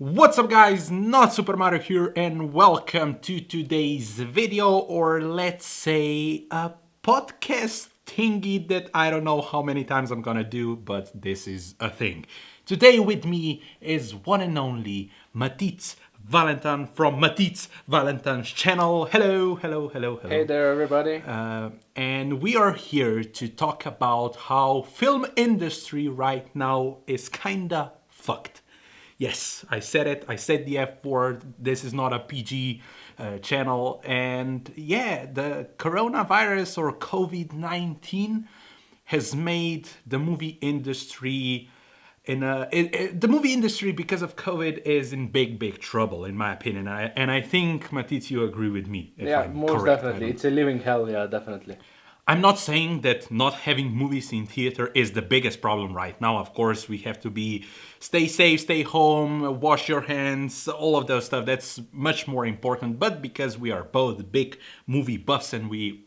What's up guys, not Super Mario here and welcome to today's video, or let's say a podcast thingy that I don't know how many times I'm gonna do, but this is a thing. Today with me is one and only Matitz Valentin from Matitz Valentin's channel. Hello, hello, hello, hello. Hey there, everybody. And we are here to talk about how film industry right now is kinda fucked. Yes, I said it. I said the F word. This is not a PG channel. And yeah, the coronavirus or COVID-19 has made the movie industry the movie industry because of COVID is in big trouble in my opinion. And I think Matitz, you agree with me if Yeah, I'm most correct. definitely. It's a living hell, yeah, definitely. I'm not saying that not having movies in theater is the biggest problem right now. Of course, we have to be stay safe, stay home, wash your hands, all of those stuff. That's much more important. But because we are both big movie buffs and we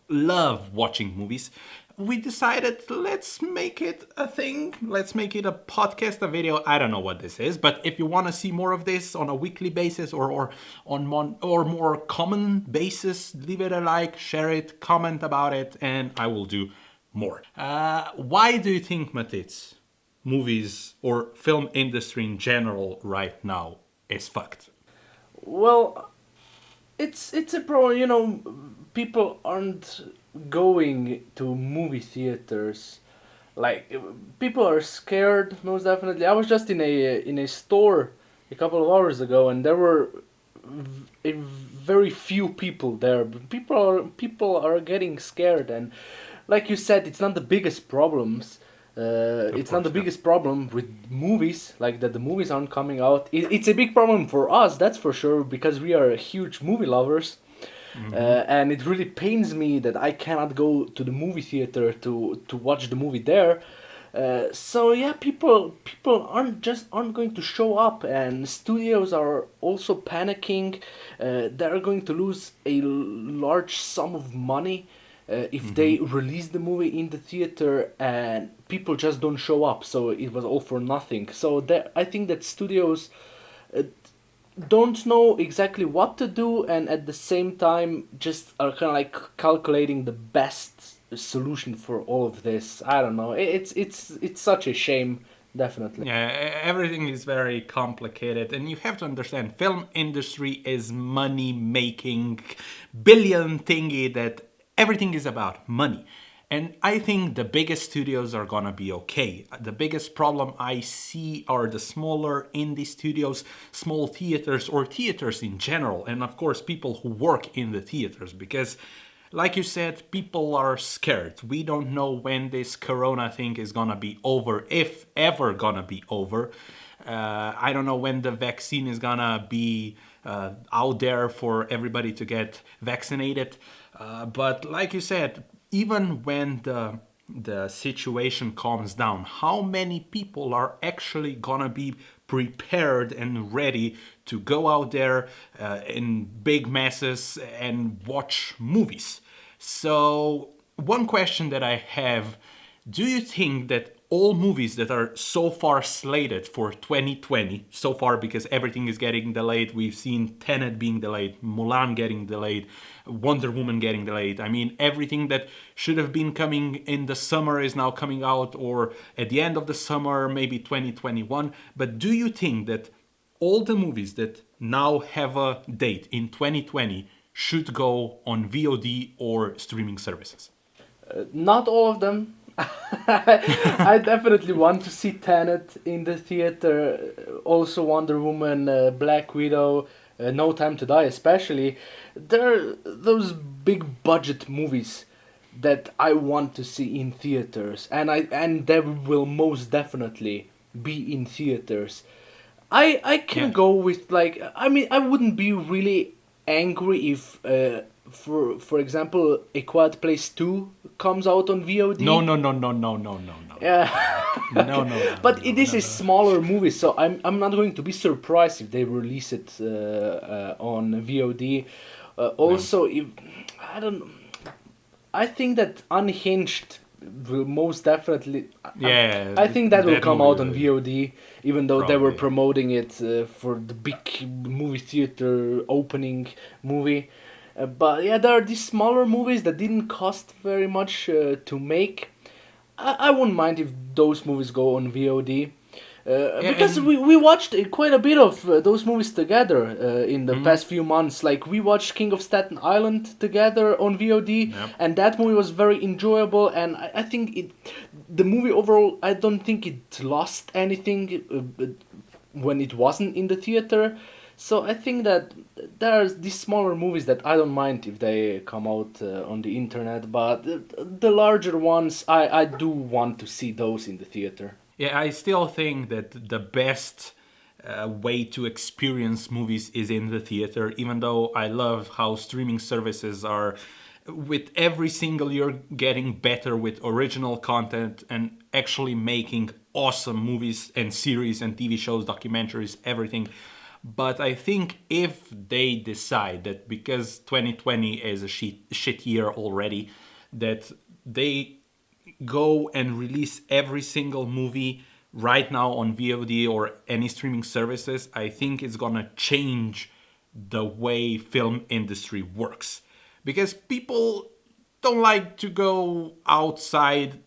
love watching movies, we decided let's make it a thing. Let's make it a podcast, a video. I don't know what this is, but if you want to see more of this on a weekly basis or or more common basis, leave it a like, share it, comment about it, and I will do more. Why do you think, Matitz, movies or film industry in general right now is fucked? Well, it's a problem, people aren't going to movie theaters. Like people are scared, most definitely. I was just in a store a couple of hours ago and there were a very few people there. But people are getting scared, and like you said, it's not the biggest problems. It's not course, the yeah. biggest problem with movies, like that the movies aren't coming out. It's a big problem for us, that's for sure, because we are huge movie lovers. And it really pains me that I cannot go to the movie theater to watch the movie there. So yeah, people aren't going to show up, and studios are also panicking. They're going to lose a large sum of money if they release the movie in the theater and people just don't show up. So it was all for nothing. So I think that studios uh, don't know exactly what to do, and at the same time just are kind of like calculating the best solution for all of this. I don't know. It's such a shame, definitely. Yeah, everything is very complicated, and you have to understand, film industry is money making billion thingy that everything is about money. And I think the biggest studios are gonna be okay. The biggest problem I see are the smaller indie studios, small theaters, or theaters in general, and of course people who work in the theaters, because like you said, people are scared. We don't know when this corona thing is gonna be over, if ever gonna be over. I don't know when the vaccine is gonna be out there for everybody to get vaccinated. But like you said, even when the situation calms down, how many people are actually gonna be prepared and ready to go out there in big masses and watch movies? So one question that I have, do you think that all movies that are so far slated for 2020, so far because everything is getting delayed, we've seen Tenet being delayed, Mulan getting delayed, Wonder Woman getting delayed. I mean, everything that should have been coming in the summer is now coming out, or at the end of the summer, maybe 2021. But do you think that all the movies that now have a date in 2020 should go on VOD or streaming services? Not all of them. I definitely want to see Tenet in the theater. Also, Wonder Woman, Black Widow, No Time to Die, especially. There are those big budget movies that I want to see in theaters, and they will most definitely be in theaters. I can Yeah. go with, like, I mean, I wouldn't be really angry if for example A Quiet Place 2 comes out on No, VOD. no, no, no, no, no, no, no, Yeah. no, no, no, no, But it no, is no, a no. smaller movie, so I'm not going to be surprised if they release it on VOD. No. Also, if I don't, I think that Unhinged will most definitely. Yeah, I think that will that come movie out on will VOD, even though they were probably. promoting it for the big movie theater opening movie. But yeah, there are these smaller movies that didn't cost very much to make. I wouldn't mind if those movies go on VOD. Yeah, Because and we watched quite a bit of those movies together in the mhm, past few months. Like we watched King of Staten Island together on VOD, yeah. and that movie was very enjoyable. And I think the movie overall, I don't think it lost anything when it wasn't in the theater. So I think that there's these smaller movies that I don't mind if they come out on the internet, but the larger ones, I do want to see those in the theater. Yeah, I still think that the best way to experience movies is in the theater, even though I love how streaming services are, with every single year, getting better with original content and actually making awesome movies and series and TV shows, documentaries, everything. But I think if they decide that because 2020 is a shit year already, that they go and release every single movie right now on VOD or any streaming services, I think it's gonna change the way film industry works. Because people don't like to go outside,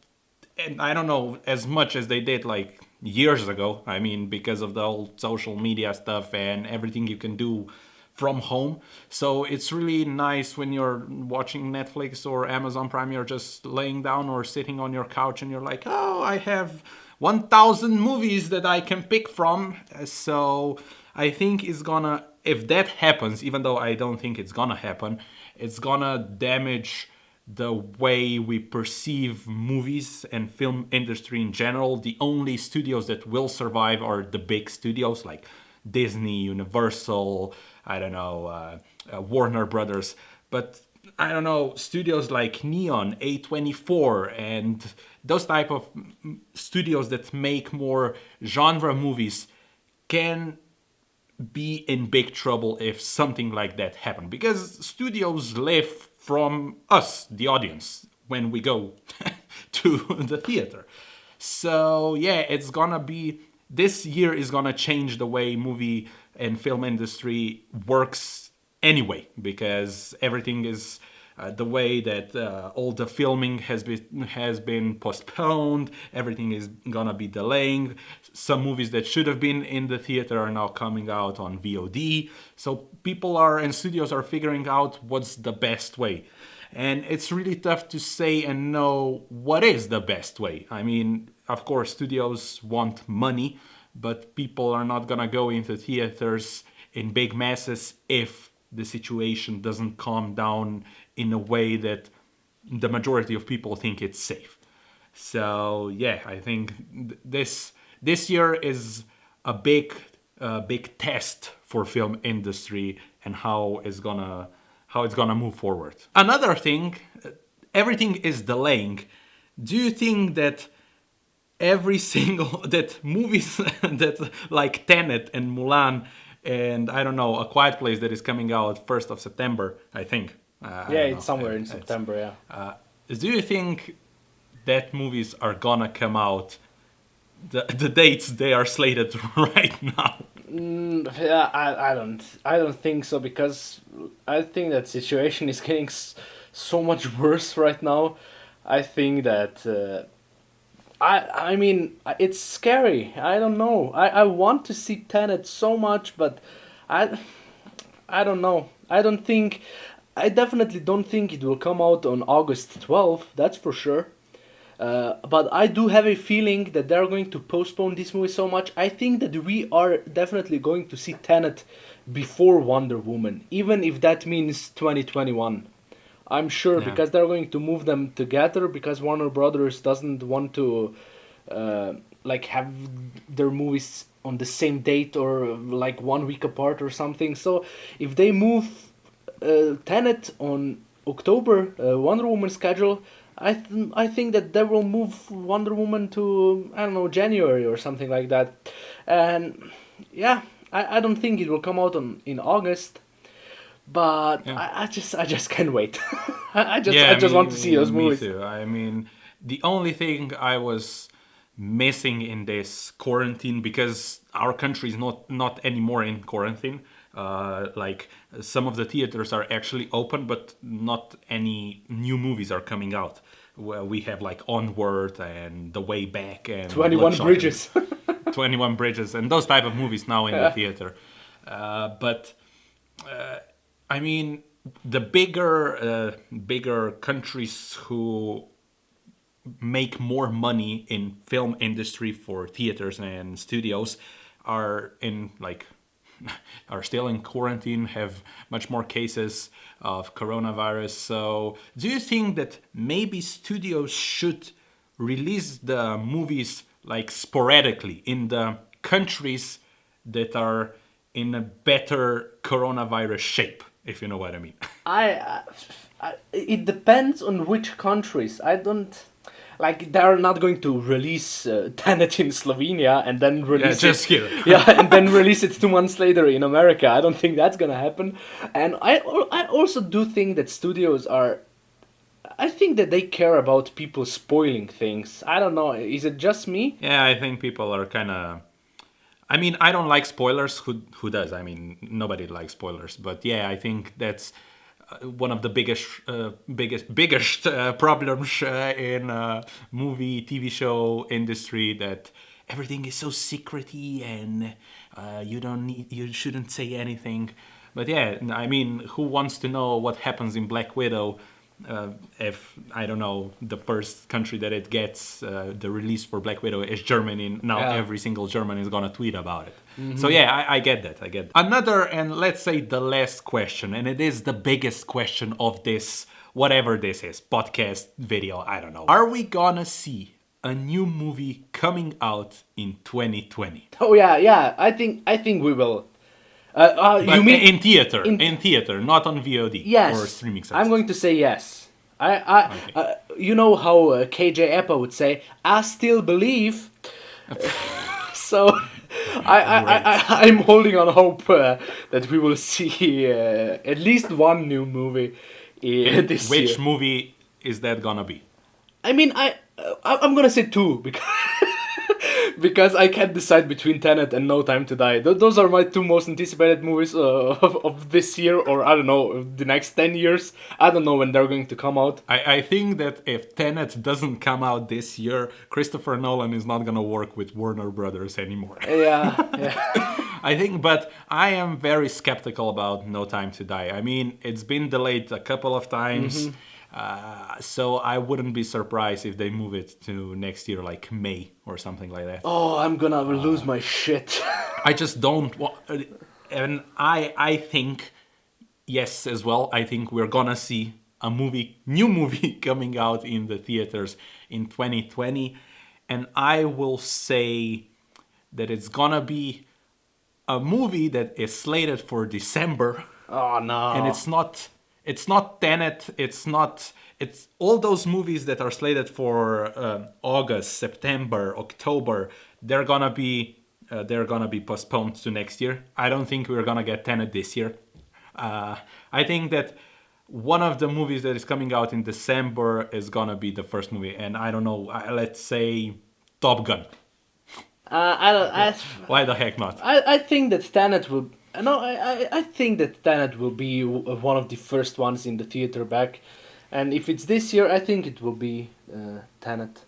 and I don't know, as much as they did like years ago. I mean, because of the whole social media stuff and everything you can do from home. So it's really nice when you're watching Netflix or Amazon Prime, you're just laying down or sitting on your couch and you're like, oh, I have 1,000 movies that I can pick from. So I think it's gonna, if that happens, even though I don't think it's gonna happen, it's gonna damage the way we perceive movies and film industry in general. The only studios that will survive are the big studios like Disney, Universal, I don't know, Warner Brothers. But I don't know, studios like Neon, A24, and those type of studios that make more genre movies can be in big trouble if something like that happened, because studios live from us, the audience, when we go to the theater. So yeah, it's gonna be, this year is gonna change the way movie and film industry works anyway, because everything is the way that all the filming has been postponed. Everything is gonna be delaying. Some movies that should have been in the theater are now coming out on VOD. So people are, and studios are figuring out what's the best way. And it's really tough to say and know what is the best way. I mean, of course, studios want money, but people are not gonna go into theaters in big masses if the situation doesn't calm down in a way that the majority of people think it's safe. So yeah, I think this year is a big test for film industry and how it's gonna move forward. Another thing, everything is delaying. Do you think that every single that movies that like Tenet and Mulan and I don't know, A Quiet Place that is coming out 1st of September, I think. I Yeah, don't it's know. somewhere in It's, September. Yeah. do you think that movies are gonna come out the dates they are slated right now? Yeah, I don't think so, because I think that situation is getting so much worse right now. I think that I mean it's scary. I don't know. I want to see Tenet so much, but I I don't know. I definitely don't think it will come out on August 12th. That's for sure. But I do have a feeling that they're going to postpone this movie so much. I think that we are definitely going to see Tenet before Wonder Woman, even if that means 2021. I'm sure, Yeah. because they're going to move them together, because Warner Brothers doesn't want to like have their movies on the same date or like 1 week apart or something. So if they move Tenet on October Wonder Woman schedule, I think that they will move Wonder Woman to, I don't know, January or something like that, and yeah, I don't think it will come out in August, but Yeah. I just can't wait. I Yeah, just me, want to see me, those me movies. too. I mean, The only thing I was missing in this quarantine, because our country is not anymore in quarantine. Like some of the theaters are actually open, but not any new movies are coming out. Well, we have like Onward and The Way Back and 21 Bloodshot Bridges. and 21 Bridges and those type of movies now in the Yeah. theater. But I mean, the bigger countries who make more money in film industry for theaters and studios are in like are still in quarantine, have much more cases of coronavirus. So do you think that maybe studios should release the movies like sporadically in the countries that are in a better coronavirus shape, if you know what I mean? It depends on which countries. I don't like. They're not going to release Tenet in Slovenia and then release just it. here. Yeah, and then release it 2 months later in America. I don't think that's gonna happen. And I also do think that studios are. I think that they care about people spoiling things. I don't know. Is it just me? Yeah, I think people are kind of. I mean, I don't like spoilers. Who does? I mean, nobody likes spoilers. But yeah, I think that's one of the biggest problems in movie TV show industry, that everything is so secrety and you shouldn't say anything. But yeah, I mean, who wants to know what happens in Black Widow? If I don't know, the first country that it gets the release for Black Widow is Germany. Now Yeah. every single German is gonna tweet about it. So yeah, I get that. I get that. Another, and let's say the last question, and it is the biggest question of this, whatever this is, podcast, video, I don't know. Are we gonna see a new movie coming out in 2020? Oh yeah. I think we will. But You mean in theater, in- in theater, not on VOD yes? or streaming service. I'm going to say yes. You know how KJ Appa would say, "I still believe." So, I'm holding on hope that we will see at least one new movie this Which year. movie is that gonna be? I mean, I'm gonna say two because because I can't decide between Tenet and No Time to Die. Those are my two most anticipated movies of this year, or I don't know, the next 10 years. I don't know when they're going to come out. I think that if Tenet doesn't come out this year, Christopher Nolan is not gonna work with Warner Brothers anymore. Yeah. I think, but I am very skeptical about No Time to Die. I mean, it's been delayed a couple of times, so I wouldn't be surprised if they move it to next year, like May or something like that. Oh, I'm gonna lose my shit. I just don't want, and I think, yes, as well. I think we're gonna see a new movie coming out in the theaters in 2020, and I will say that it's gonna be a movie that is slated for December, Oh no. and it's not Tenet, it's all those movies that are slated for August, September, October. They're gonna be postponed to next year. I don't think we're gonna get Tenet this year. I think that one of the movies that is coming out in December is gonna be the first movie, and I don't know, let's say Top Gun. I don't. Why the heck not? I think that Tenet will. No, I think that Tenet will be one of the first ones in the theater back, and if it's this year, I think it will be Tenet,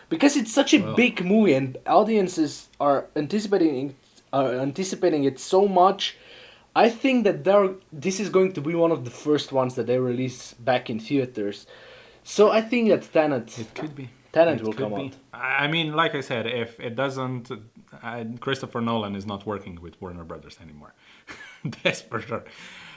because it's such a big movie and audiences are anticipating it so much. I think that this is going to be one of the first ones that they release back in theaters. So I think that Tenet. It could be. Tenet It will could come be. out. I mean, like I said, if it doesn't, Christopher Nolan is not working with Warner Brothers anymore. That's for sure.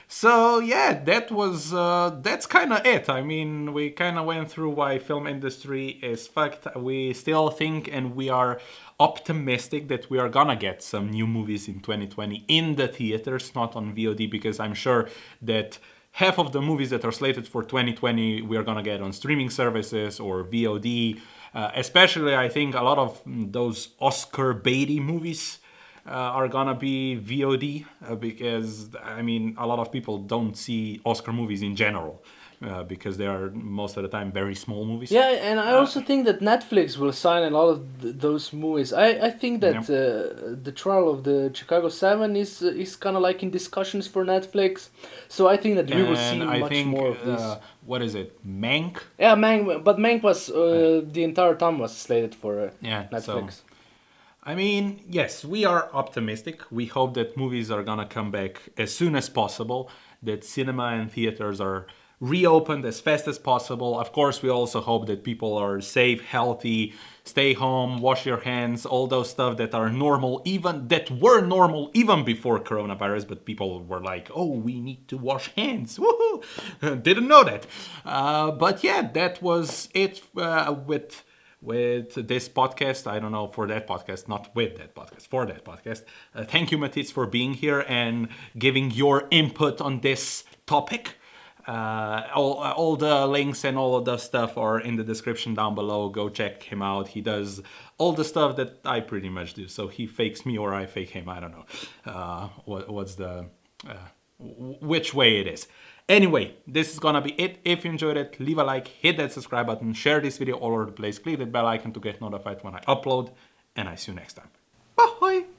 So yeah, that's kind of it. I mean, we kind of went through why film industry is fucked. We still think and we are optimistic that we are gonna get some new movies in 2020 in the theaters, not on VOD, because I'm sure that half of the movies that are slated for 2020 we are gonna get on streaming services or VOD. Especially, I think a lot of those Oscar baity movies are gonna be VOD because I mean a lot of people don't see Oscar movies in general. because they are most of the time very small movies. Yeah, and I also think that Netflix will sign a lot of those movies. I think that the trial of the Chicago 7 is kind of like in discussions for Netflix. So I think that we will see And I much think, more of this. what is it, Mank? Yeah, Mank, but Mank was the entire time was slated for Yeah, so Netflix. I mean, yes, we are optimistic. We hope that movies are gonna come back as soon as possible, that cinema and theaters are reopened as fast as possible. Of course, we also hope that people are safe, healthy, stay home, wash your hands, all those stuff that are normal, even that were normal even before coronavirus, but people were like, oh, we need to wash hands. Woohoo! Didn't know that. But yeah, that was it with this podcast. I don't know, for that podcast, not with that podcast, for that podcast. Thank you, Matisse, for being here and giving your input on this topic. All the links and all of the stuff are in the description down below. Go check him out. He does all the stuff that I pretty much do. So he fakes me or I fake him. I don't know what's the which way it is. Anyway, this is gonna be it. If you enjoyed it, leave a like, hit that subscribe button, share this video all over the place, click that bell icon to get notified when I upload, and I see you next time.